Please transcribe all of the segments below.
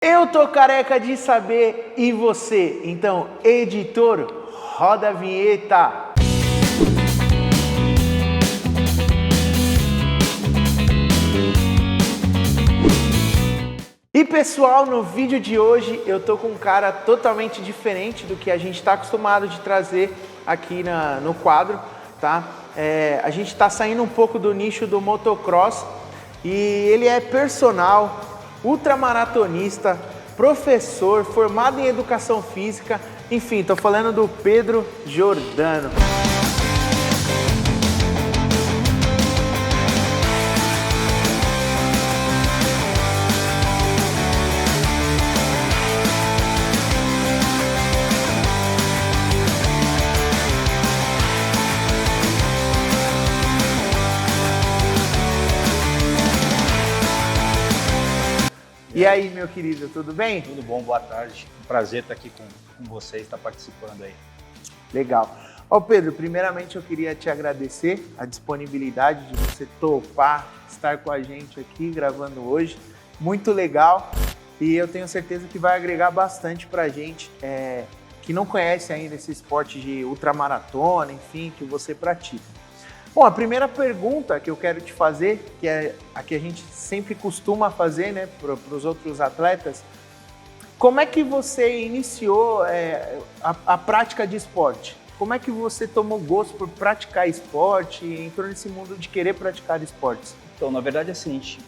Eu tô careca de saber, e você? Então, editor, roda a vinheta. E pessoal, no vídeo de hoje eu tô com um cara totalmente diferente do que a gente está acostumado de trazer aqui no quadro, tá? A gente está saindo um pouco do nicho do motocross e ele é personal, ultramaratonista, professor, formado em educação física, enfim, tô falando do Pedro Giordano. E aí, meu querido, tudo bem? Tudo bom, boa tarde. Um prazer estar aqui com vocês, estar participando aí. Legal. Ó, Pedro, primeiramente eu queria te agradecer a disponibilidade de você topar estar com a gente aqui gravando hoje. Muito legal e eu tenho certeza que vai agregar bastante pra gente que não conhece ainda esse esporte de ultramaratona, enfim, que você pratica. Bom, a primeira pergunta que eu quero te fazer, que é a que a gente sempre costuma fazer, né, para os outros atletas, como é que você iniciou a prática de esporte? Como é que você tomou gosto por praticar esporte e entrou nesse mundo de querer praticar esportes? Então, na verdade é assim, a gente,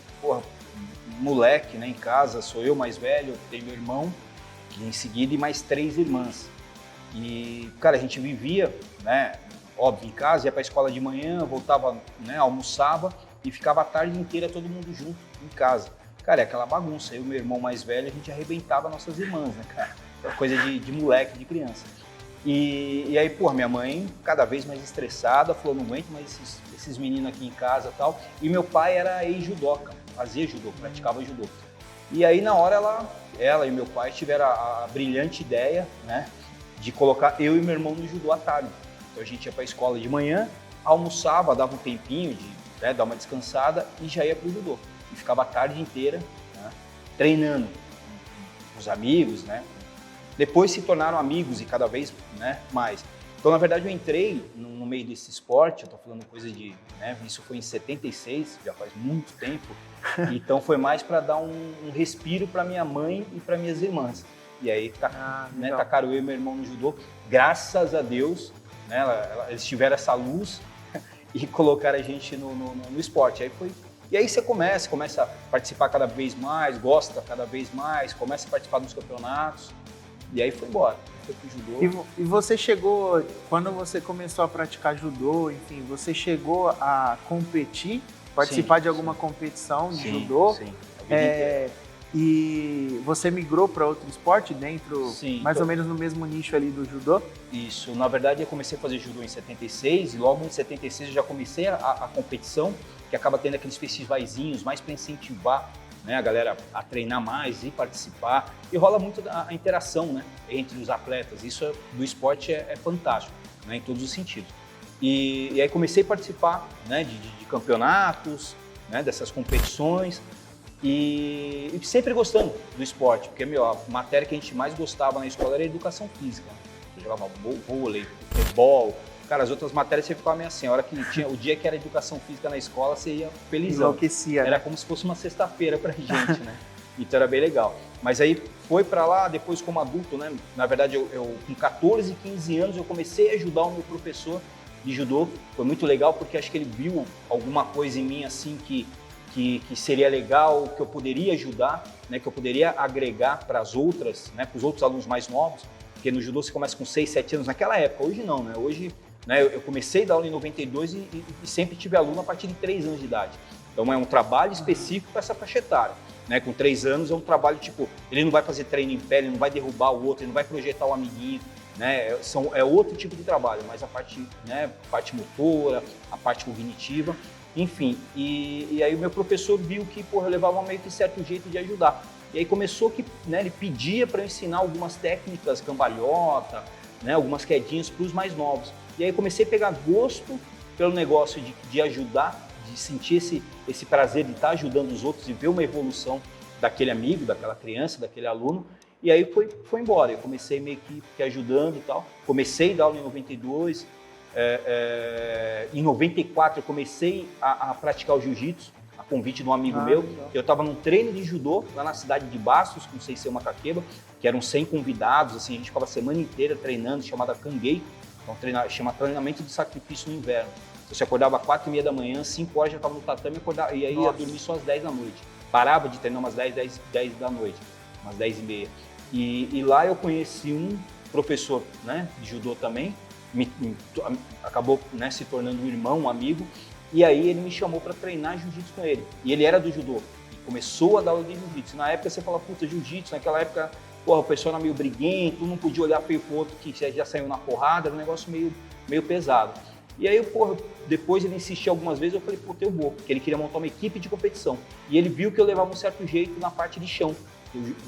moleque, né, em casa, sou eu mais velho, tenho meu irmão, e em seguida e mais 3 irmãs. E, cara, a gente vivia, né, óbvio, em casa, ia para a escola de manhã, voltava, né, almoçava e ficava a tarde inteira todo mundo junto em casa. Cara, é aquela bagunça. Eu e meu irmão mais velho, a gente arrebentava nossas irmãs, né, cara? Era coisa de moleque, de criança. E aí, minha mãe, cada vez mais estressada, falou, não aguento mais esses meninos aqui em casa e tal. E meu pai era ex-judoca, fazia judô, praticava judô. E aí, na hora, ela e meu pai tiveram a brilhante ideia, né, de colocar eu e meu irmão no judô à tarde. Então a gente ia para a escola de manhã, almoçava, dava um tempinho de dar uma descansada e já ia para o judô. E ficava a tarde inteira, né, treinando com os amigos, né. Depois se tornaram amigos e cada vez, né, mais. Então, na verdade, eu entrei no meio desse esporte, eu estou falando coisa de, né, isso foi em 76, já faz muito tempo. Então foi mais para dar um respiro para minha mãe e para minhas irmãs. E aí tacaram eu e meu irmão no judô, graças a Deus. Eles tiveram essa luz e colocaram a gente no esporte. E aí você começa a participar cada vez mais, gosta cada vez mais, começa a participar dos campeonatos. E aí foi embora, foi pro judô. E você chegou, quando você começou a praticar judô, enfim, você chegou a competir, participar de alguma competição de judô? Sim. E você migrou para outro esporte dentro, mais ou menos no mesmo nicho ali do judô? Isso, na verdade eu comecei a fazer judô em 76 e logo em 76 eu já comecei a competição, que acaba tendo aqueles festivaizinhos mais para incentivar, né, a galera a treinar mais e participar. E rola muito a interação, né, entre os atletas, isso do esporte é fantástico, né, em todos os sentidos. E aí comecei a participar, né, de campeonatos, né, dessas competições. E sempre gostando do esporte, porque a matéria que a gente mais gostava na escola era a educação física. Eu jogava vôlei, futebol, cara, as outras matérias você ficava meio assim, a hora que tinha, o dia que era educação física na escola, você ia felizão. Enlouquecia, era como se fosse uma sexta-feira pra gente, né? Então era bem legal. Mas aí foi pra lá, depois como adulto, né? Na verdade, eu com 14, 15 anos, eu comecei a ajudar o meu professor de judô. Foi muito legal, porque acho que ele viu alguma coisa em mim, assim, que seria legal, que eu poderia ajudar, né, que eu poderia agregar para as outras, né, para os outros alunos mais novos, porque no judô você começa com 6, 7 anos naquela época, hoje não, né? Hoje, né, eu comecei a dar aula em 92 e sempre tive aluno a partir de 3 anos de idade. Então é um trabalho específico para essa faixa etária, né? Com 3 anos é um trabalho tipo, ele não vai fazer treino em pé, ele não vai derrubar o outro, ele não vai projetar o amiguinho, né? É outro tipo de trabalho, mas a parte, né, parte motora, a parte cognitiva. Enfim, e aí o meu professor viu que eu levava meio que certo jeito de ajudar. E aí começou que, né, ele pedia para eu ensinar algumas técnicas, cambalhota, né, algumas quedinhas para os mais novos. E aí comecei a pegar gosto pelo negócio de ajudar, de sentir esse prazer de estar ajudando os outros e ver uma evolução daquele amigo, daquela criança, daquele aluno. E aí foi embora. Eu comecei meio que ajudando e tal. Comecei a dar aula em 92. Em 94 eu comecei a praticar o jiu-jitsu, a convite de um amigo meu. Legal. Eu estava num treino de judô lá na cidade de Bastos, com Sensei Macaqueba, que eram 100 convidados, assim, a gente ficava a semana inteira treinando, chamada Kangai, então chama treinamento de sacrifício no inverno. Você acordava às 4h30 da manhã, 5 horas já estava no tatame e aí ia dormir só às 10 da noite. Parava de treinar umas 10 da noite, umas 10h30. E lá eu conheci um professor, né, de judô também, acabou, né, se tornando um irmão, um amigo, e aí ele me chamou para treinar jiu-jitsu com ele. E ele era do judô, e começou a dar aula de jiu-jitsu. Na época você fala, puta, jiu-jitsu, naquela época, porra, o pessoal era meio briguento, não podia olhar feio pro outro que já saiu na porrada, era um negócio meio pesado. E aí, porra, depois ele insistiu algumas vezes, eu falei, puta, eu vou, porque ele queria montar uma equipe de competição. E ele viu que eu levava um certo jeito na parte de chão,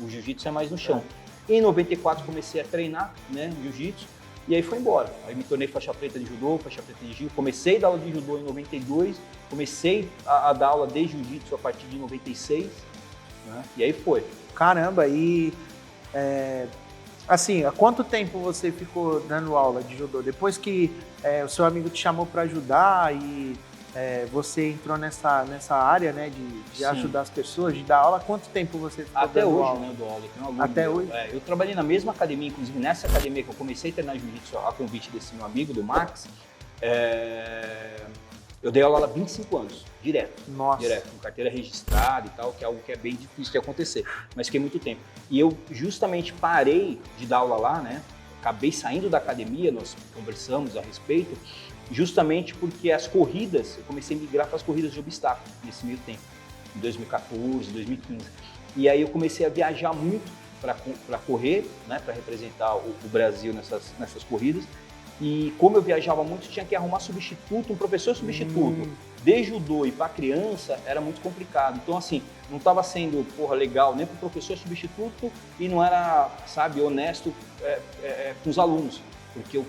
o jiu-jitsu é mais no chão. Em 94 comecei a treinar, né, jiu-jitsu, e aí foi embora. Aí me tornei faixa preta de judô, faixa preta de jiu. Comecei a dar aula de judô em 92, comecei a dar aula de jiu-jitsu a partir de 96, né, e aí foi. Caramba, assim, há quanto tempo você ficou dando aula de judô? Depois que o seu amigo te chamou para ajudar e você entrou nessa área, né, de ajudar as pessoas, de dar aula, quanto tempo você ficou Até dando hoje, aula? né, eu dou aula. Tem um aluno Até meu. hoje? Eu trabalhei na mesma academia, inclusive nessa academia que eu comecei a treinar jiu-jitsu a convite desse meu amigo, do Max. Eu dei aula há 25 anos, direto. Nossa. Direto, com carteira registrada e tal, que é algo que é bem difícil de acontecer. Mas fiquei muito tempo. E eu justamente parei de dar aula lá, né? Acabei saindo da academia, nós conversamos a respeito, justamente porque as corridas, eu comecei a migrar para as corridas de obstáculos nesse meio tempo, em 2014, 2015. E aí eu comecei a viajar muito para correr, né? Para representar o Brasil nessas corridas. E como eu viajava muito, tinha que arrumar substituto, um professor substituto. De judô e para criança era muito complicado. Então, assim, não estava sendo, legal nem para o professor substituto e não era, sabe, honesto com os alunos. Porque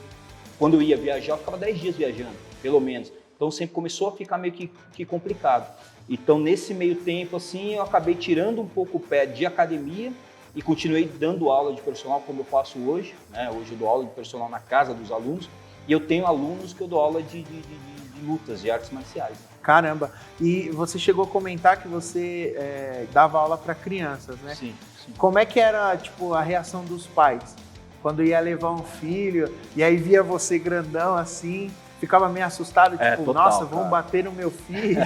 quando eu ia viajar, eu ficava 10 dias viajando, pelo menos. Então, sempre começou a ficar meio que complicado. Então, nesse meio tempo, assim, eu acabei tirando um pouco o pé de academia e continuei dando aula de personal como eu faço hoje, né? Hoje eu dou aula de personal na casa dos alunos e eu tenho alunos que eu dou aula de lutas, de artes marciais. Caramba! E você chegou a comentar que você dava aula para crianças, né? Sim. Como é que era, tipo, a reação dos pais? Quando ia levar um filho e aí via você grandão assim, ficava meio assustado, tipo, total, nossa, vão cara. bater no meu filho,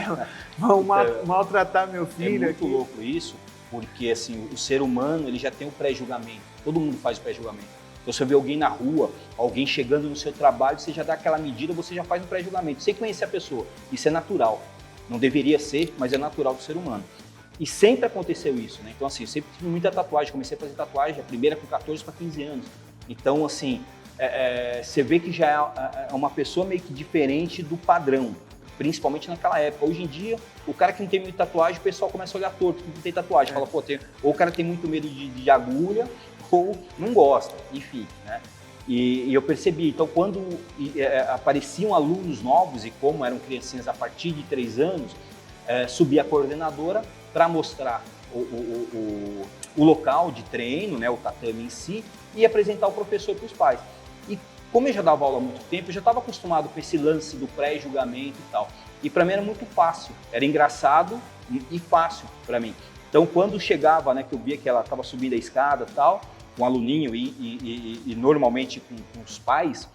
vão maltratar meu filho. É muito aqui. louco isso, porque assim, o ser humano ele já tem um pré-julgamento, todo mundo faz o pré-julgamento. Então você vê alguém na rua, alguém chegando no seu trabalho, você já dá aquela medida, você já faz um pré-julgamento, sem conhecer a pessoa. Isso é natural, não deveria ser, mas é natural do ser humano. E sempre aconteceu isso, né? Então assim, eu sempre tive muita tatuagem, comecei a fazer tatuagem, a primeira com 14 para 15 anos. Então assim, você vê que já é uma pessoa meio que diferente do padrão, principalmente naquela época. Hoje em dia, o cara que não tem muita tatuagem, o pessoal começa a olhar torto, que não tem tatuagem. Fala, pô, ou o cara tem muito medo de agulha, ou não gosta, enfim, né? E eu percebi, então quando apareciam alunos novos, e como eram criancinhas a partir de 3 anos, subia a coordenadora para mostrar o local de treino, né, o tatame em si, e apresentar o professor para os pais. E como eu já dava aula há muito tempo, eu já estava acostumado com esse lance do pré-julgamento e tal. E para mim era muito fácil, era engraçado e fácil para mim. Então quando chegava, né, que eu via que ela estava subindo a escada e tal, com um aluninho e normalmente com os pais,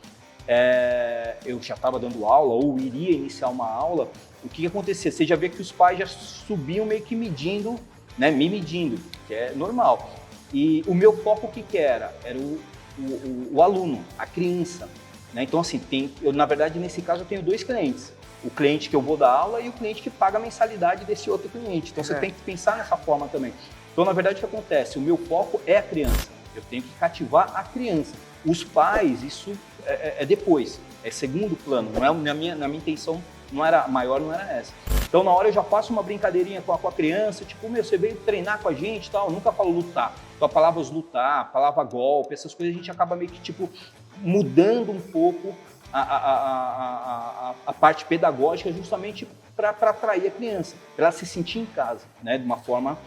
eu já estava dando aula ou iria iniciar uma aula, o que acontecia? Você já vê que os pais já subiam meio que medindo, né, me medindo, que é normal. E o meu foco o que era? Era o aluno, a criança, né? Então assim, na verdade nesse caso eu tenho 2 clientes. O cliente que eu vou dar aula e o cliente que paga a mensalidade desse outro cliente. Então você tem que pensar nessa forma também. Então na verdade o que acontece? O meu foco é a criança. Eu tenho que cativar a criança. Os pais, isso é depois, é segundo plano. Não é, na minha intenção não era maior, não era essa. Então na hora eu já faço uma brincadeirinha com a criança, tipo, você veio treinar com a gente e tal, eu nunca falo lutar. Então a palavra lutar, a palavra golpe, essas coisas a gente acaba meio que tipo mudando um pouco a parte pedagógica justamente para atrair a criança, para ela se sentir em casa, né, de uma forma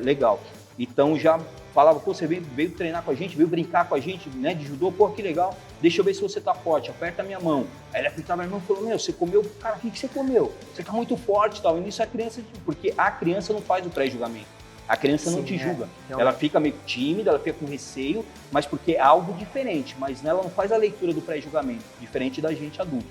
legal. Então já falava, pô, você veio treinar com a gente, veio brincar com a gente, né, de judô, pô, que legal, deixa eu ver se você tá forte, aperta a minha mão. Aí ele apertava a minha mão e falou, meu, você comeu, cara, o que você comeu? Você tá muito forte e tal. E nisso a criança, porque a criança não faz o pré-julgamento. A criança não te julga. Ela fica meio tímida, ela fica com receio, mas porque é algo diferente. Mas ela não faz a leitura do pré-julgamento, diferente da gente adulto.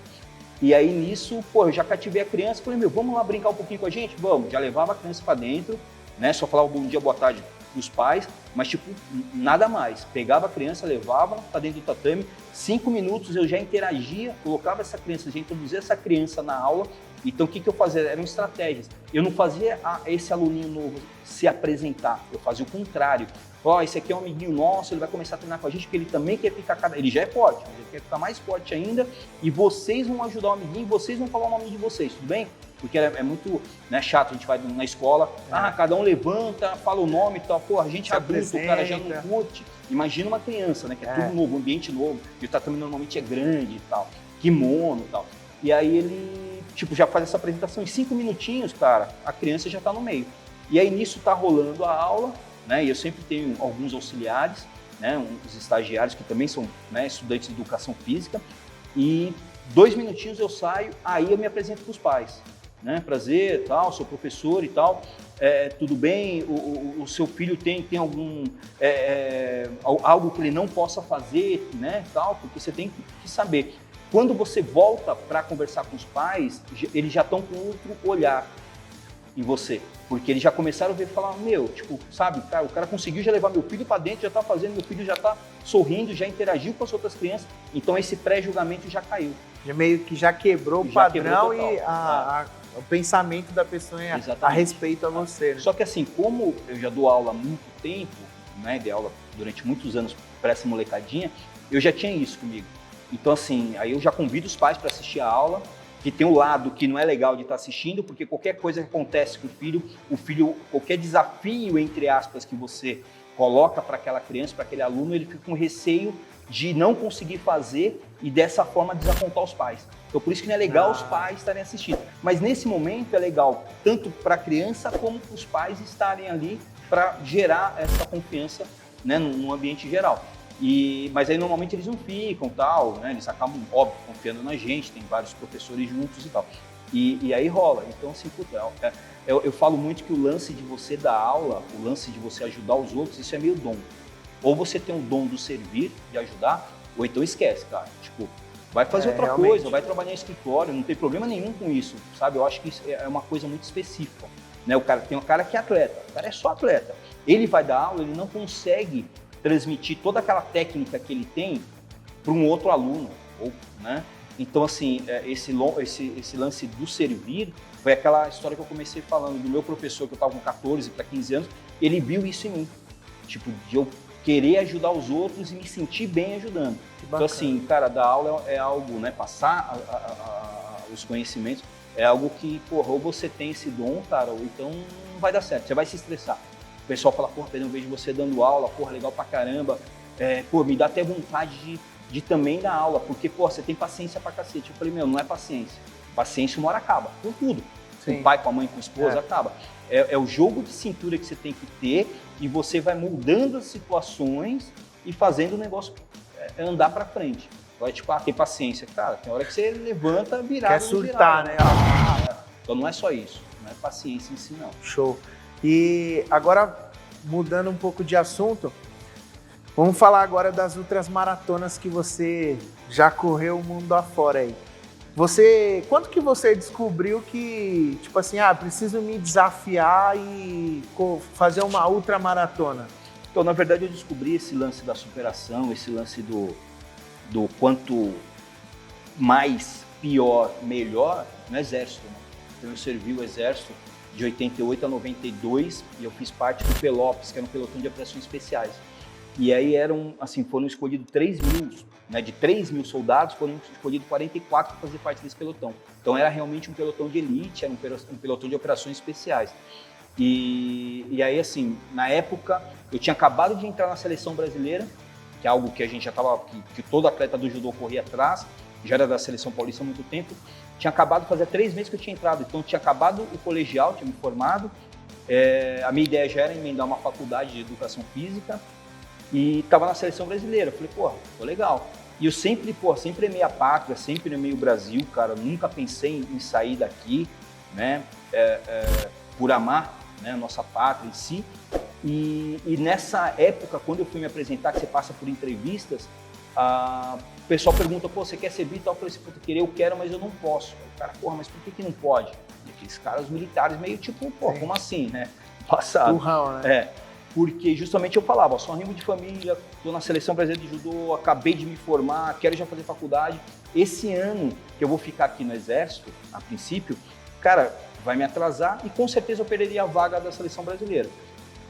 E aí nisso, pô, eu já cativei a criança, falei, meu, vamos lá brincar um pouquinho com a gente? Vamos. Já levava a criança pra dentro, né? Só falava bom dia, boa tarde pros pais, mas tipo, nada mais. Pegava a criança, levava pra dentro do tatame, 5 minutos eu já interagia, colocava essa criança, já introduzia essa criança na aula. Então o que eu fazia? Eram estratégias. Eu não fazia esse aluninho novo se apresentar, eu fazia o contrário. Ó, esse aqui é um amiguinho nosso, ele vai começar a treinar com a gente, porque ele também quer ficar, ele já é forte, mas ele quer ficar mais forte ainda, e vocês vão ajudar o amiguinho, vocês vão falar o nome de vocês, tudo bem? Porque é muito, né, chato, a gente vai na escola, cada um levanta, fala o nome e tal, pô, a gente é adulto, o cara já não curte. Imagina uma criança, né, que é tudo novo, ambiente novo, e o tatame normalmente é grande e tal, kimono e tal. E aí ele, tipo, já faz essa apresentação em 5 minutinhos, cara, a criança já tá no meio. E aí nisso tá rolando a aula, né, e eu sempre tenho alguns auxiliares, né, uns estagiários que também são, né, estudantes de educação física, e 2 minutinhos eu saio, aí eu me apresento para os pais, né, prazer, tal, sou professor e tal, tudo bem, o seu filho tem algum, algo que ele não possa fazer, né, tal, porque você tem que saber. Quando você volta para conversar com os pais, eles já estão com outro olhar em você, porque eles já começaram a ver e falar, meu, tipo, sabe, cara, o cara conseguiu já levar meu filho para dentro, já tá fazendo, meu filho já tá sorrindo, já interagiu com as outras crianças, então esse pré-julgamento já caiu. Já meio que já quebrou o padrão e o pensamento da pessoa a respeito a você. Né? Só que assim, como eu já dou aula há muito tempo, né, dei aula durante muitos anos para essa molecadinha, eu já tinha isso comigo. Então assim, aí eu já convido os pais para assistir a aula, que tem um lado que não é legal de estar assistindo, porque qualquer coisa que acontece com o filho, qualquer desafio, entre aspas, que você coloca para aquela criança, para aquele aluno, ele fica com receio de não conseguir fazer e dessa forma desapontar os pais. Então por isso que não é legal os pais estarem assistindo. Mas nesse momento é legal, tanto para a criança como para os pais estarem ali para gerar essa confiança, né, no ambiente geral. Mas aí normalmente eles não ficam, tal, né? Eles acabam, óbvio, confiando na gente, tem vários professores juntos e tal. E aí rola. Então, assim, puta, eu falo muito que o lance de você dar aula, o lance de você ajudar os outros, isso é meio dom. Ou você tem o dom do servir, de ajudar, ou então esquece, cara. Tipo, vai fazer outra coisa, vai trabalhar em escritório, não tem problema nenhum com isso, sabe? Eu acho que isso é uma coisa muito específica, né? Tem um cara que é atleta, o cara é só atleta. Ele vai dar aula, ele não consegue transmitir toda aquela técnica que ele tem para um outro aluno, né? Então, assim, esse lance do servir foi aquela história que eu comecei falando do meu professor, que eu estava com 14 para 15 anos, ele viu isso em mim, tipo, de eu querer ajudar os outros e me sentir bem ajudando. Então, assim, cara, dar aula é algo, né, passar os conhecimentos é algo que, porra, ou você tem esse dom, cara, ou então não vai dar certo, você vai se estressar. O pessoal fala, porra, Pedro, eu vejo você dando aula, porra, legal pra caramba. Pô, me dá até vontade de também dar aula, porque, porra, você tem paciência pra cacete. Eu falei, meu, não é paciência. Paciência uma hora acaba, com tudo. Sim. Com o pai, com a mãe, com a esposa, acaba. É o jogo de cintura que você tem que ter e você vai moldando as situações e fazendo o negócio andar pra frente. Vai, tipo, tem paciência. Cara, tem hora que você levanta, virado. Quer surtar, né? Então não é só isso. Não é paciência em si, não. Show. E agora, mudando um pouco de assunto, vamos falar agora das ultramaratonas que você já correu o mundo afora aí. Quando que você descobriu que, tipo assim, preciso me desafiar e fazer uma ultramaratona? Então, na verdade, eu descobri esse lance da superação, esse lance do quanto mais, pior, melhor no Exército, né? Então, eu servi o Exército de 88 a 92 e eu fiz parte do Pelopes, que era um pelotão de operações especiais. E aí foram escolhidos 3 mil, né, de 3 mil soldados, foram escolhidos 44 para fazer parte desse pelotão. Então era realmente um pelotão de elite, era um pelotão de operações especiais. E aí, assim, na época, eu tinha acabado de entrar na seleção brasileira, que é algo que a gente já estava, que todo atleta do judô corria atrás, já era da seleção paulista há muito tempo. Tinha acabado, fazia 3 meses que eu tinha entrado, então tinha acabado o colegial, tinha me formado, A minha ideia já era emendar uma faculdade de educação física e estava na seleção brasileira. Eu falei, pô, legal. E eu sempre amei a pátria, sempre amei o Brasil, cara. Nunca pensei em sair daqui, né? Por amar, né, a nossa pátria em si. E nessa época, quando eu fui me apresentar, que você passa por entrevistas, o pessoal pergunta, pô, você quer servir e tal? Eu falei assim, eu quero, mas eu não posso. O cara, porra, mas por que não pode? E aqueles caras militares meio tipo, pô, como assim, né? Passado. Turrão, né? Porque justamente eu falava, ó, sou um rimo de família, tô na seleção brasileira de judô, acabei de me formar, quero já fazer faculdade. Esse ano que eu vou ficar aqui no Exército, a princípio, cara, vai me atrasar e com certeza eu perderia a vaga da seleção brasileira.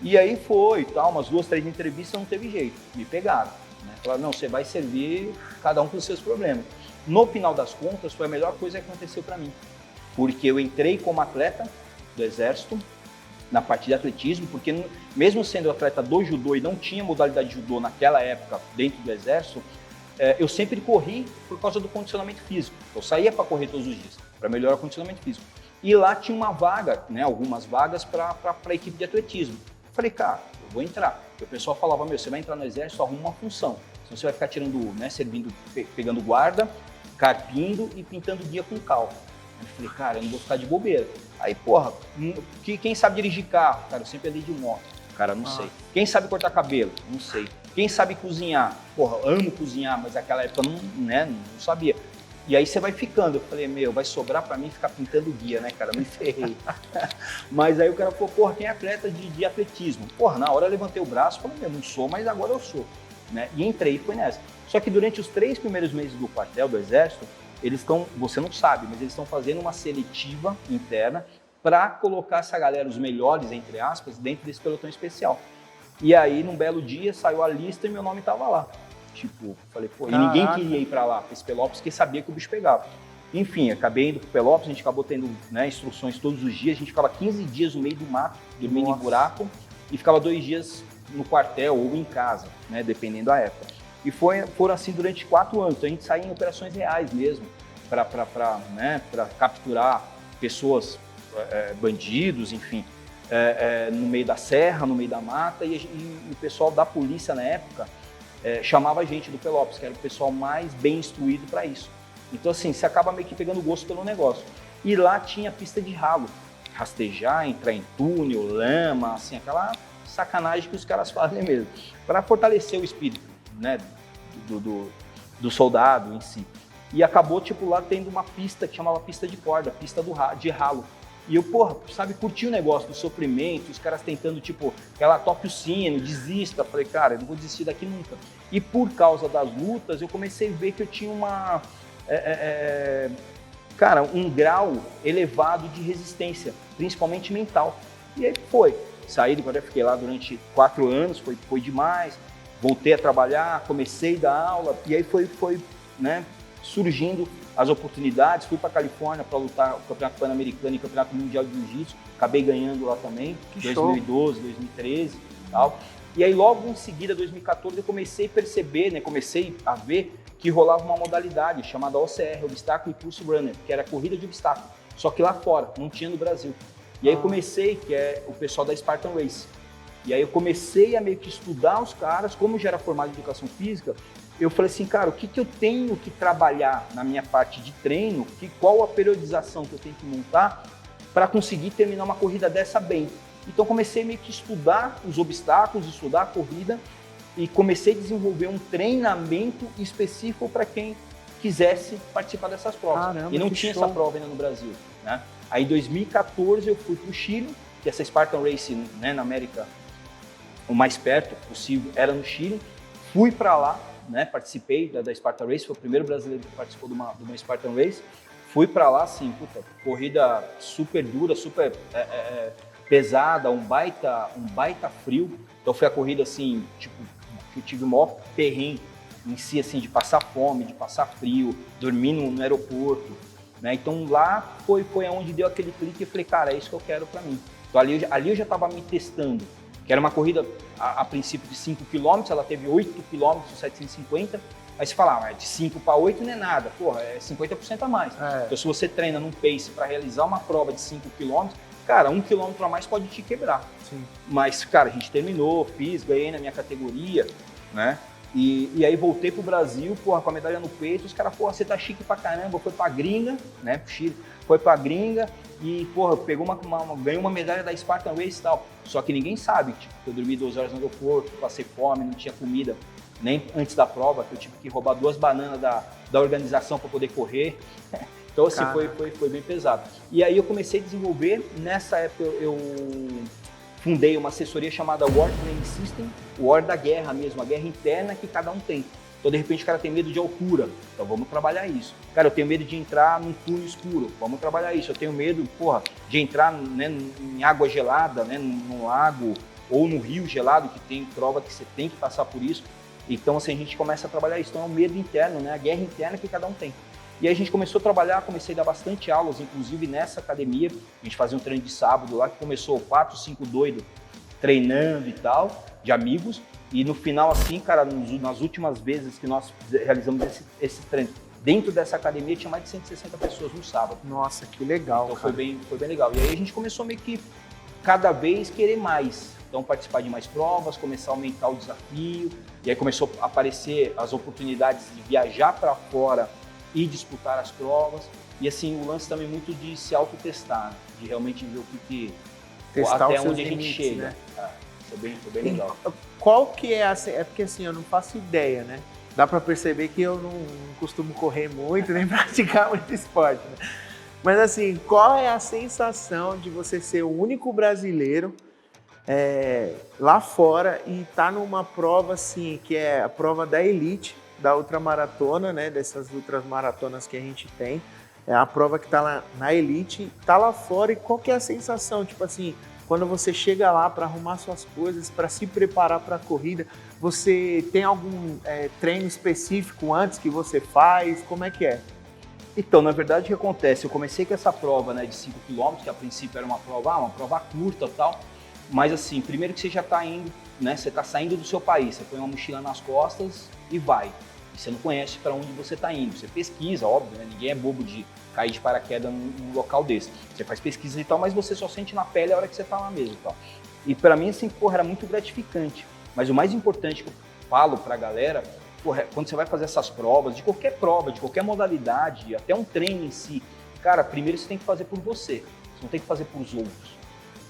E aí foi, tal, umas 2, 3 entrevistas, não teve jeito, me pegaram. Né? Falaram, não, você vai servir cada um com os seus problemas. No final das contas, foi a melhor coisa que aconteceu para mim, porque eu entrei como atleta do Exército, na parte de atletismo, porque mesmo sendo atleta do judô e não tinha modalidade de judô naquela época dentro do Exército, eu sempre corri por causa do condicionamento físico. Eu saía para correr todos os dias, para melhorar o condicionamento físico. E lá tinha uma vaga, né, algumas vagas para a equipe de atletismo. Eu falei, cara, eu vou entrar. E o pessoal falava, você vai entrar no Exército, arruma uma função. Senão você vai ficar tirando, né, servindo, pegando guarda, carpindo e pintando guia com cal. Eu falei, cara, eu não vou ficar de bobeira. Aí, porra, quem sabe dirigir carro? Cara, eu sempre andei de moto. Cara, não sei. Quem sabe cortar cabelo? Não sei. Quem sabe cozinhar? Porra, amo cozinhar, mas naquela época não sabia. E aí você vai ficando. Eu falei, vai sobrar pra mim ficar pintando guia, né, cara? Me ferrei. Mas aí o cara falou, porra, quem é atleta de atletismo? Porra, na hora eu levantei o braço e falei, não sou, mas agora eu sou. Né? E entrei e foi nessa. Só que durante os 3 primeiros meses do quartel do Exército, eles estão, você não sabe, mas eles estão fazendo uma seletiva interna para colocar essa galera, os melhores, entre aspas, dentro desse pelotão especial. E aí, num belo dia, saiu a lista e meu nome estava lá. Tipo, falei, pô, e ninguém queria ir para lá, para esse Pelópolis, porque sabia que o bicho pegava. Enfim, acabei indo para Pelópolis, a gente acabou tendo, né, instruções todos os dias, a gente ficava 15 dias no meio do mato, dormindo em buraco, e ficava 2 dias no quartel ou em casa, né, dependendo da época. E foram assim durante 4 anos. Então a gente saía em operações reais mesmo, para capturar pessoas, bandidos, enfim, no meio da serra, no meio da mata. E o pessoal da polícia na época chamava a gente do Pelópolis, que era o pessoal mais bem instruído para isso. Então assim, você acaba meio que pegando gosto pelo negócio. E lá tinha pista de ralo, rastejar, entrar em túnel, lama, assim, aquela sacanagem que os caras fazem mesmo, para fortalecer o espírito, né, do soldado em si. E acabou, tipo, lá tendo uma pista que chamava pista de corda, pista de ralo. E eu, porra, sabe, curti o negócio do sofrimento, os caras tentando, tipo, ela toque o sino, desista. Falei, cara, eu não vou desistir daqui nunca. E por causa das lutas, eu comecei a ver que eu tinha um grau elevado de resistência, principalmente mental. E aí foi. Saí do quartel, fiquei lá durante 4 anos, foi demais. Voltei a trabalhar, comecei a dar aula, e aí foi né, surgindo as oportunidades. Fui para a Califórnia para lutar o Campeonato Pan-Americano e Campeonato Mundial de Jiu-Jitsu. Acabei ganhando lá também, 2012, 2013 e tal. E aí logo em seguida, 2014, eu comecei a perceber, né, comecei a ver que rolava uma modalidade chamada OCR, Obstáculo e Pulse Runner, que era corrida de obstáculo, só que lá fora, não tinha no Brasil. E aí eu comecei, que é o pessoal da Spartan Race. E aí eu comecei a meio que estudar os caras, como já era formado em educação física, eu falei assim, cara, o que eu tenho que trabalhar na minha parte de treino, qual a periodização que eu tenho que montar para conseguir terminar uma corrida dessa bem. Então comecei meio que estudar os obstáculos, estudar a corrida e comecei a desenvolver um treinamento específico para quem quisesse participar dessas provas. Caramba, e não tinha essa prova ainda no Brasil, né? Aí em 2014 eu fui para o Chile, que essa Spartan Race, né, na América, o mais perto possível era no Chile. Fui para lá, né, participei da Spartan Race, foi o primeiro brasileiro que participou de uma Spartan Race. Fui para lá, assim, corrida super dura, super pesada, um baita frio. Então foi a corrida assim, tipo, que eu tive o maior perrengue em si, assim, de passar fome, de passar frio, dormir no aeroporto, né? Então lá foi onde deu aquele clique e eu falei, cara, é isso que eu quero para mim. Então ali eu já estava me testando, que era uma corrida a princípio de 5 km, ela teve 8 km, 750. Aí você fala, mas de 5 para 8 não é nada, porra, é 50% a mais. Então se você treina num pace para realizar uma prova de 5 km, cara, 1 quilômetro a mais pode te quebrar. Sim. Mas, cara, a gente terminou, fiz, ganhei na minha categoria, né? E aí voltei pro Brasil, porra, com a medalha no peito, os caras, porra, você tá chique pra caramba, foi pra gringa, né, pro Chile, foi pra gringa e, porra, pegou ganhou uma medalha da Spartan Race e tal. Só que ninguém sabe, tipo, que eu dormi 2 horas no aeroporto, passei fome, não tinha comida, nem antes da prova, que eu tive que roubar 2 bananas da organização para poder correr. Então, assim, foi bem pesado. E aí eu comecei a desenvolver, nessa época eu fundei uma assessoria chamada War Training System, o War da guerra mesmo, a guerra interna que cada um tem. Então, de repente, o cara tem medo de altura, então vamos trabalhar isso. Cara, eu tenho medo de entrar num túnel escuro, vamos trabalhar isso. Eu tenho medo, porra, de entrar, né, em água gelada, né, num lago ou no rio gelado, que tem prova que você tem que passar por isso. Então, assim, a gente começa a trabalhar isso. Então, é o medo interno, né, a guerra interna que cada um tem. E aí a gente começou a trabalhar, comecei a dar bastante aulas, inclusive nessa academia. A gente fazia um treino de sábado lá, que começou 4, 5 doidos treinando e tal, de amigos. E no final, assim, cara, nas últimas vezes que nós realizamos esse treino, dentro dessa academia tinha mais de 160 pessoas no sábado. Nossa, que legal, então cara. Foi bem legal. E aí a gente começou meio que cada vez querer mais. Então participar de mais provas, começar a aumentar o desafio. E aí começou a aparecer as oportunidades de viajar para fora e disputar as provas. E assim, o lance também muito de se autotestar, né? De realmente ver o que testar até os seus onde a gente limites, chega. né? Foi bem legal. Qual que é é porque assim, eu não faço ideia, né? Dá pra perceber que eu não costumo correr muito, nem praticar muito esporte, né? Mas assim, qual é a sensação de você ser o único brasileiro lá fora e tá numa prova assim, que é a prova da elite, da ultramaratona, né? Dessas ultramaratonas que a gente tem. É a prova que tá lá na elite, tá lá fora, e qual que é a sensação? Tipo assim, quando você chega lá para arrumar suas coisas, para se preparar para a corrida, você tem algum treino específico antes que você faz? Como é que é? Então, na verdade, o que acontece? Eu comecei com essa prova, né, de 5 km, que a princípio era uma prova curta e tal, mas assim, primeiro que você já está indo, né, você está saindo do seu país, você põe uma mochila nas costas e vai. E você não conhece para onde você está indo. Você pesquisa, óbvio, né, ninguém é bobo de cair de paraquedas num local desse. Você faz pesquisa e tal, mas você só sente na pele a hora que você está lá mesmo e tal. E para mim, assim, porra, era muito gratificante. Mas o mais importante que eu falo para a galera, porra, quando você vai fazer essas provas, de qualquer modalidade, até um treino em si, cara, primeiro você tem que fazer por você. Você não tem que fazer por os outros.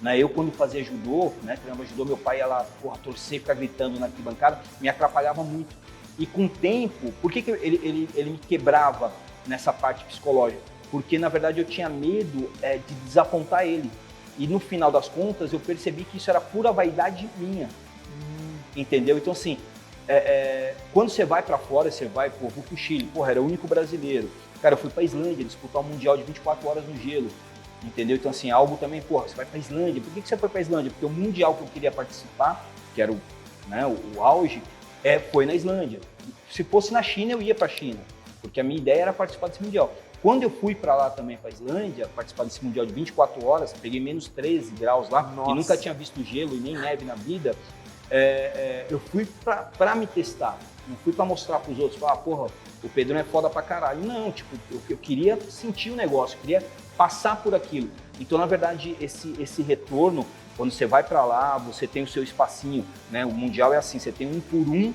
Né, eu, quando fazia judô, né, treinava judô, meu pai ia lá, porra, torcer, ficar gritando na arquibancada, me atrapalhava muito. E com o tempo, por que ele me quebrava nessa parte psicológica? Porque, na verdade, eu tinha medo de desapontar ele. E, no final das contas, eu percebi que isso era pura vaidade minha. Entendeu? Então, assim, quando você vai pra fora, você vai, pô, vou pro Chile, porra, era o único brasileiro. Cara, eu fui pra Islândia disputar um Mundial de 24 horas no gelo. Entendeu? Então, assim, algo também, porra, você vai pra Islândia. Por que você foi pra Islândia? Porque o Mundial que eu queria participar, que era o auge, foi na Islândia. Se fosse na China, eu ia pra China. Porque a minha ideia era participar desse Mundial. Quando eu fui para lá também, para a Islândia, participar desse Mundial de 24 horas, peguei menos 13 graus lá. Nossa. E nunca tinha visto gelo e nem neve na vida, eu fui para me testar. Não fui para mostrar para os outros, falar, porra, o Pedrão é foda pra caralho. Não, tipo, eu queria sentir o negócio, eu queria passar por aquilo. Então, na verdade, esse retorno, quando você vai para lá, você tem o seu espacinho, né? O Mundial é assim, você tem 1 por 1,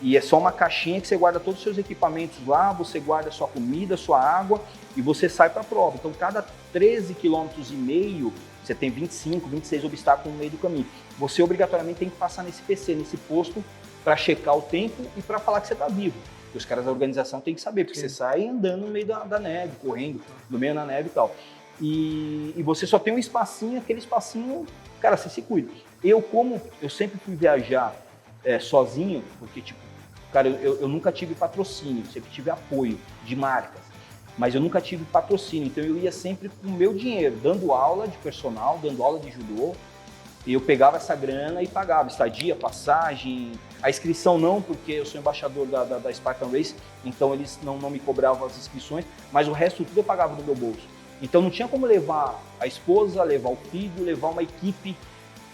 e é só uma caixinha que você guarda todos os seus equipamentos lá, você guarda sua comida, sua água e você sai para a prova. Então, cada 13,5 km, você tem 25, 26 obstáculos no meio do caminho. Você obrigatoriamente tem que passar nesse PC, nesse posto, para checar o tempo e para falar que você está vivo. Porque os caras da organização têm que saber, porque Sim. Você sai andando no meio da neve, correndo no meio da neve e tal. E você só tem um espacinho, aquele espacinho, cara, você se cuida. Como eu sempre fui viajar sozinho, porque, tipo, cara, eu nunca tive patrocínio, sempre tive apoio de marcas, mas eu nunca tive patrocínio, então eu ia sempre com o meu dinheiro, dando aula de personal, dando aula de judô, e eu pegava essa grana e pagava estadia, passagem, a inscrição não, porque eu sou embaixador da Spartan Race, então eles não me cobravam as inscrições, mas o resto tudo eu pagava do meu bolso. Então não tinha como levar a esposa, levar o filho, levar uma equipe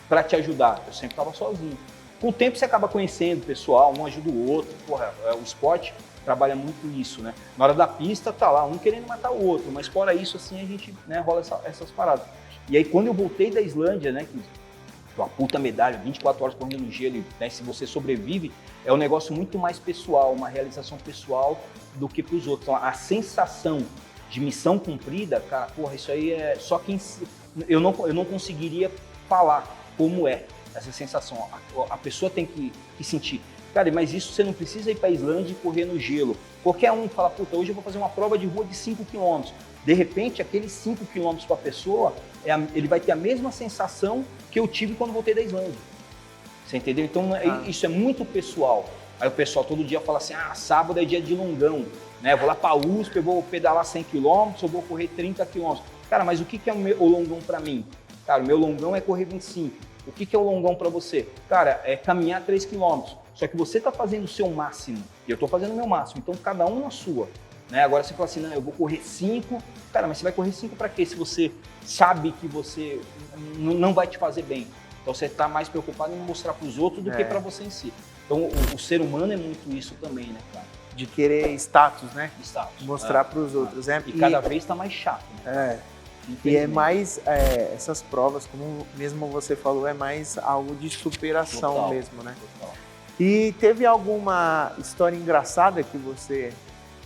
para te ajudar, eu sempre estava sozinho. Com o tempo você acaba conhecendo o pessoal, um ajuda o outro, porra, o esporte trabalha muito isso, né? Na hora da pista tá lá, um querendo matar o outro, mas fora isso, assim, a gente, né, rola essas paradas. E aí quando eu voltei da Islândia, né, que uma puta medalha, 24 horas correndo no gelo, né, se você sobrevive, é um negócio muito mais pessoal, uma realização pessoal do que para os outros. Então, a sensação de missão cumprida, cara, porra, isso aí é só quem... Eu não conseguiria falar como é essa sensação. A pessoa tem que sentir. Cara, mas isso você não precisa ir para a Islândia e correr no gelo. Qualquer um fala, puta, hoje eu vou fazer uma prova de rua de 5 km. De repente, aqueles 5 km para a pessoa, ele vai ter a mesma sensação que eu tive quando voltei da Islândia. Você entendeu? Então, isso é muito pessoal. Aí o pessoal todo dia fala assim, sábado é dia de longão, né? Eu vou lá para a USP, eu vou pedalar 100 km, eu vou correr 30 km. Cara, mas o que é o longão para mim? Cara, o meu longão é correr 25. O que é o longão para você? Cara, é caminhar 3 km. Só que você está fazendo o seu máximo e eu estou fazendo o meu máximo. Então, cada um na sua. Né? Agora você fala assim, não, eu vou correr 5. Cara, mas você vai correr 5 para quê? Se você sabe que você não vai te fazer bem. Então, você está mais preocupado em mostrar para os outros do que para você em si. Então, o ser humano é muito isso também, né, cara? De querer status, né? Status. Mostrar para os outros. E cada vez está mais chato. Né? E é mais, essas provas, como mesmo você falou, é mais algo de superação total, mesmo, né? Total. E teve alguma história engraçada que você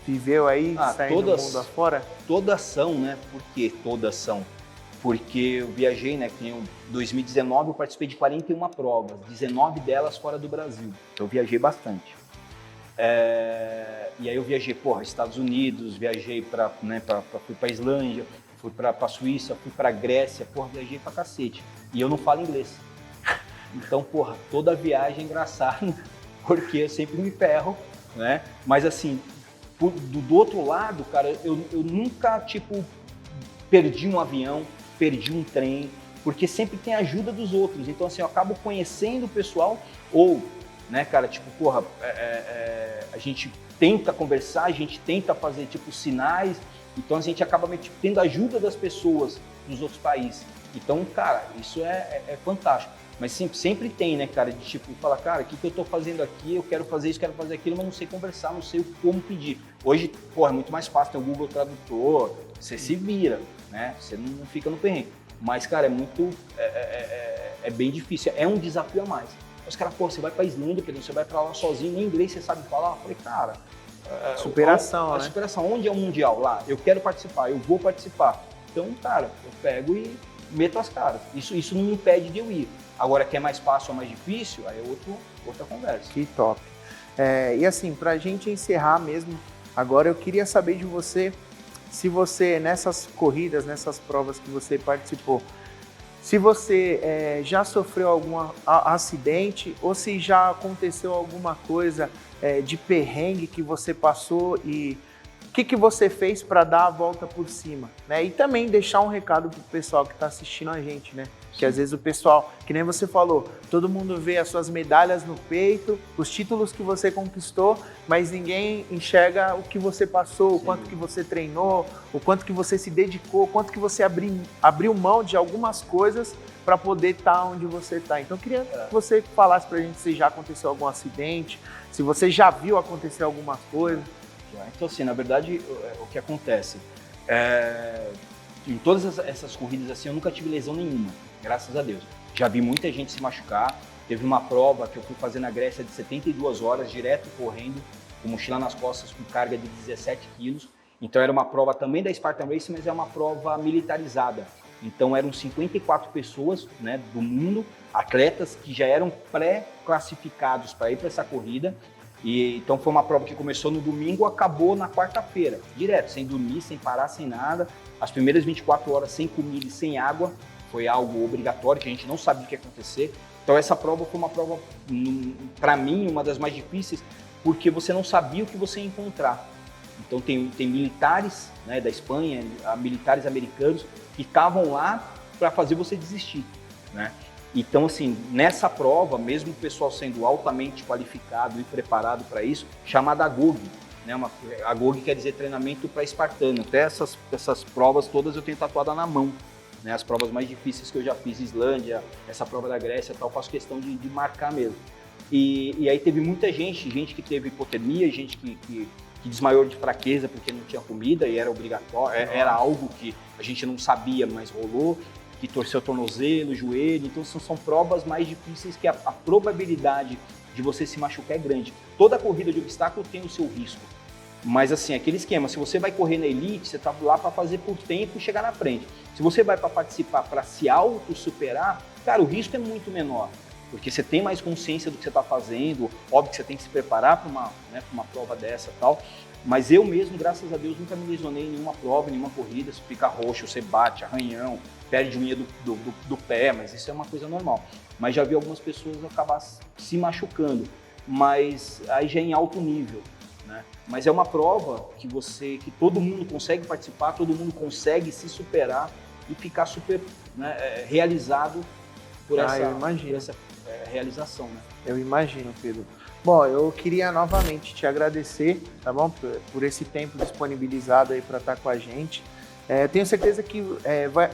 viveu aí, saindo do mundo afora? Todas são, né? Por que todas são? Porque eu viajei, né? Em 2019 eu participei de 41 provas, 19 delas fora do Brasil. Eu viajei bastante. E aí eu viajei, Estados Unidos, viajei fui pra Islândia, fui pra Suíça, fui pra Grécia, viajei pra cacete. E eu não falo inglês. Então, toda viagem é engraçada, porque eu sempre me ferro, né? Mas assim, do outro lado, cara, eu nunca, perdi um avião, perdi um trem, porque sempre tem a ajuda dos outros. Então, assim, eu acabo conhecendo o pessoal, ou, né, cara, a gente tenta conversar, a gente tenta fazer, sinais, então a gente acaba tendo a ajuda das pessoas dos outros países. Então, cara, isso é fantástico. Mas sempre tem, né, cara, de falar, cara, o que eu tô fazendo aqui, eu quero fazer isso, quero fazer aquilo, mas não sei conversar, não sei como pedir. Hoje, é muito mais fácil, tem o Google Tradutor, você se vira, né, você não fica no perrengue. Mas, cara, é bem difícil, é um desafio a mais. Os caras, você vai pra Islândia, você vai pra lá sozinho, nem inglês você sabe falar. Eu falei, cara... superação, né? Superação, onde é o Mundial? Lá, eu quero participar, eu vou participar. Então, cara, eu pego e meto as caras. Isso não me impede de eu ir. Agora, que é mais fácil ou mais difícil, aí é outra conversa. Que top. E assim, pra gente encerrar mesmo, agora eu queria saber de você, se você, nessas corridas, nessas provas que você participou, se você já sofreu algum acidente ou se já aconteceu alguma coisa de perrengue que você passou e o que você fez para dar a volta por cima, né? E também deixar um recado pro pessoal que está assistindo a gente, né? Que às vezes o pessoal, que nem você falou, todo mundo vê as suas medalhas no peito, os títulos que você conquistou, mas ninguém enxerga o que você passou, o quanto que você treinou, o quanto que você se dedicou, o quanto que você abriu mão de algumas coisas para poder estar onde você está. Então eu queria que você falasse para a gente se já aconteceu algum acidente, se você já viu acontecer alguma coisa. Então, assim, na verdade, o que acontece? Em todas essas corridas, assim, eu nunca tive lesão nenhuma, graças a Deus. Já vi muita gente se machucar. Teve uma prova que eu fui fazer na Grécia de 72 horas, direto correndo, com mochila nas costas, com carga de 17 quilos. Então, era uma prova também da Spartan Race, mas é uma prova militarizada. Então, eram 54 pessoas, né, do mundo, atletas que já eram pré-classificados para ir para essa corrida. Então foi uma prova que começou no domingo, acabou na quarta-feira, direto, sem dormir, sem parar, sem nada. As primeiras 24 horas sem comida e sem água, foi algo obrigatório, que a gente não sabia o que ia acontecer. Então essa prova foi uma prova, para mim, uma das mais difíceis, porque você não sabia o que você ia encontrar. Então tem militares, né, da Espanha, militares americanos, que estavam lá para fazer você desistir, né? Então, assim, nessa prova, mesmo o pessoal sendo altamente qualificado e preparado para isso, chamada AGOG, né? AGOG quer dizer treinamento para espartano. Até essas provas todas eu tenho tatuada na mão, né? As provas mais difíceis que eu já fiz, Islândia, essa prova da Grécia, tal, faço questão de marcar mesmo. E aí teve muita gente que teve hipotermia, gente que desmaiou de fraqueza porque não tinha comida e era obrigatório, era algo que a gente não sabia, mas rolou. que torceu o tornozelo, o joelho. Então são provas mais difíceis que a probabilidade de você se machucar é grande. Toda corrida de obstáculo tem o seu risco. Mas assim, aquele esquema, se você vai correr na elite, você está lá para fazer por tempo e chegar na frente. Se você vai para participar, para se auto-superar, cara, o risco é muito menor. Porque você tem mais consciência do que você está fazendo, óbvio que você tem que se preparar para uma prova dessa e tal. Mas eu mesmo, graças a Deus, nunca me lesionei em nenhuma prova, em nenhuma corrida. Você fica roxo, você bate, arranhão, perde unha do pé, mas isso é uma coisa normal. Mas já vi algumas pessoas acabar se machucando, mas aí já é em alto nível. Né? Mas é uma prova que todo mundo consegue participar, todo mundo consegue se superar e ficar super realizado por essa realização. Né? Eu imagino, Pedro. Bom, eu queria novamente te agradecer, tá bom? Por esse tempo disponibilizado aí para estar com a gente. Tenho certeza que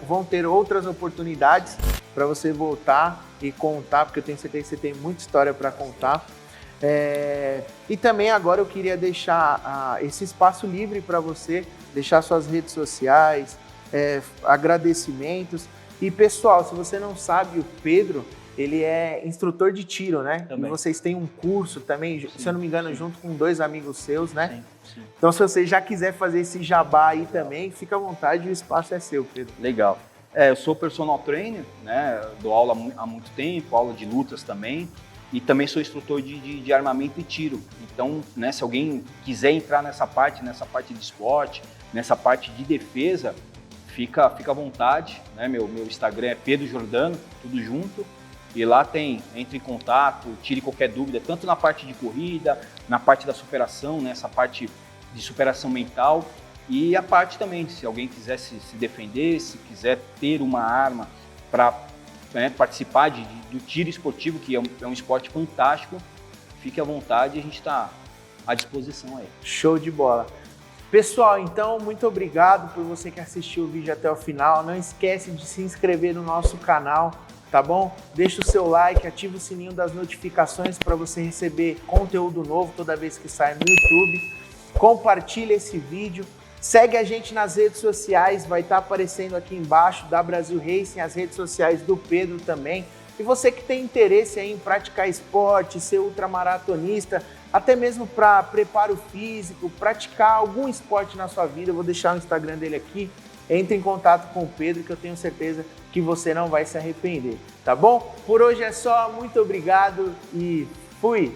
vão ter outras oportunidades para você voltar e contar, porque eu tenho certeza que você tem muita história para contar. E também agora eu queria deixar esse espaço livre para você, deixar suas redes sociais, agradecimentos. E pessoal, se você não sabe, o Pedro, ele é instrutor de tiro, né? Também. E vocês têm um curso também, sim, se eu não me engano, sim, junto com 2 amigos seus, né? Sim, sim. Então se você já quiser fazer esse jabá aí também, fica à vontade, o espaço é seu, Pedro. Legal. Eu sou personal trainer, né? Dou aula há muito tempo, aula de lutas também. E também sou instrutor de armamento e tiro. Então, né, se alguém quiser entrar nessa parte de esporte, nessa parte de defesa, fica à vontade. Né? Meu Instagram é Pedro Giordano, tudo junto. E lá entre em contato, tire qualquer dúvida, tanto na parte de corrida, na parte da superação, né, essa parte de superação mental. E a parte também, se alguém quiser se defender, se quiser ter uma arma para participar do tiro esportivo, que é um esporte fantástico, fique à vontade, a gente está à disposição aí. Show de bola. Pessoal, então, muito obrigado por você que assistiu o vídeo até o final. Não esquece de se inscrever no nosso canal, tá bom? Deixa o seu like, ativa o sininho das notificações para você receber conteúdo novo toda vez que sai no YouTube. Compartilha esse vídeo. Segue a gente nas redes sociais, vai estar aparecendo aqui embaixo, da Brasil Racing, as redes sociais do Pedro também. E você que tem interesse aí em praticar esporte, ser ultramaratonista, até mesmo para preparo físico, praticar algum esporte na sua vida, eu vou deixar o Instagram dele aqui. Entre em contato com o Pedro, que eu tenho certeza que você não vai se arrepender, tá bom? Por hoje é só, muito obrigado e fui!